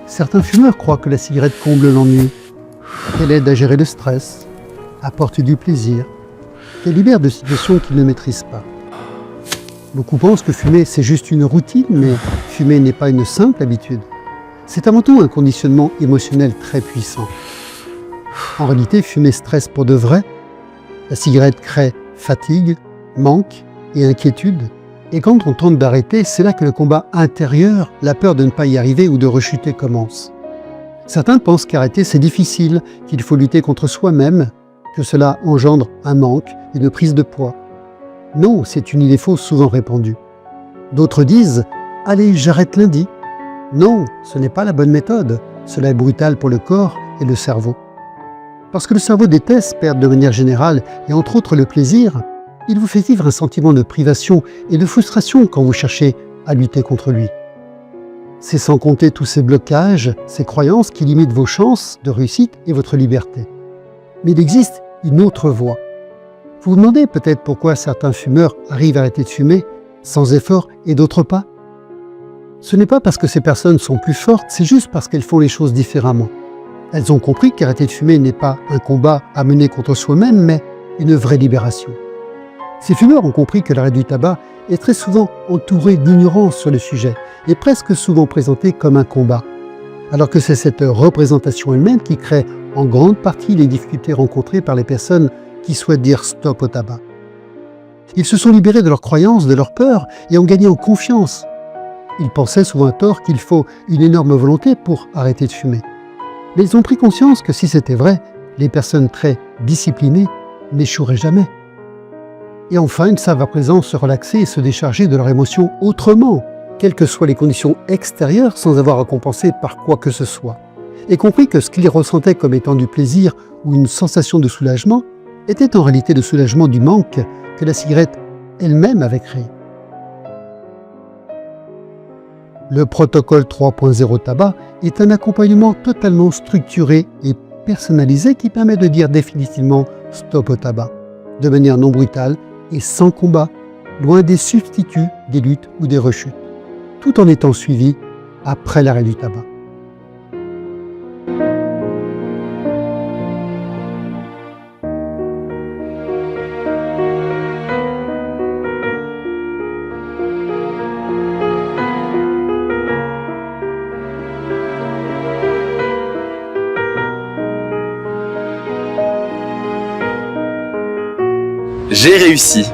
Certains fumeurs croient que la cigarette comble l'ennui, qu'elle aide à gérer le stress, apporte du plaisir, qu'elle libère de situations qu'ils ne maîtrisent pas. Beaucoup pensent que fumer, c'est juste une routine, mais fumer n'est pas une simple habitude. C'est avant tout un conditionnement émotionnel très puissant. En réalité, fumer stresse pour de vrai. La cigarette crée fatigue, manque et inquiétude. Et quand on tente d'arrêter, c'est là que le combat intérieur, la peur de ne pas y arriver ou de rechuter commence. Certains pensent qu'arrêter c'est difficile, qu'il faut lutter contre soi-même, que cela engendre un manque, une prise de poids. Non, c'est une idée fausse souvent répandue. D'autres disent « Allez, j'arrête lundi ». Non, ce n'est pas la bonne méthode. Cela est brutal pour le corps et le cerveau. Parce que le cerveau déteste perdre de manière générale, et entre autres le plaisir, il vous fait vivre un sentiment de privation et de frustration quand vous cherchez à lutter contre lui. C'est sans compter tous ces blocages, ces croyances qui limitent vos chances de réussite et votre liberté. Mais il existe une autre voie. Vous vous demandez peut-être pourquoi certains fumeurs arrivent à arrêter de fumer sans effort et d'autres pas. Ce n'est pas parce que ces personnes sont plus fortes, c'est juste parce qu'elles font les choses différemment. Elles ont compris qu'arrêter de fumer n'est pas un combat à mener contre soi-même, mais une vraie libération. Ces fumeurs ont compris que l'arrêt du tabac est très souvent entouré d'ignorance sur le sujet et presque souvent présenté comme un combat, alors que c'est cette représentation elle-même qui crée en grande partie les difficultés rencontrées par les personnes qui souhaitent dire stop au tabac. Ils se sont libérés de leurs croyances, de leurs peurs et ont gagné en confiance. Ils pensaient souvent à tort qu'il faut une énorme volonté pour arrêter de fumer. Mais ils ont pris conscience que si c'était vrai, les personnes très disciplinées n'échoueraient jamais. Et enfin, ils savent à présent se relaxer et se décharger de leurs émotions autrement, quelles que soient les conditions extérieures, sans avoir à compenser par quoi que ce soit. Et compris que ce qu'ils ressentaient comme étant du plaisir ou une sensation de soulagement était en réalité le soulagement du manque que la cigarette elle-même avait créé. Le protocole 3.0 tabac est un accompagnement totalement structuré et personnalisé qui permet de dire définitivement stop au tabac, de manière non brutale et sans combat, loin des substituts, des luttes ou des rechutes, tout en étant suivi après l'arrêt du tabac. J'ai réussi.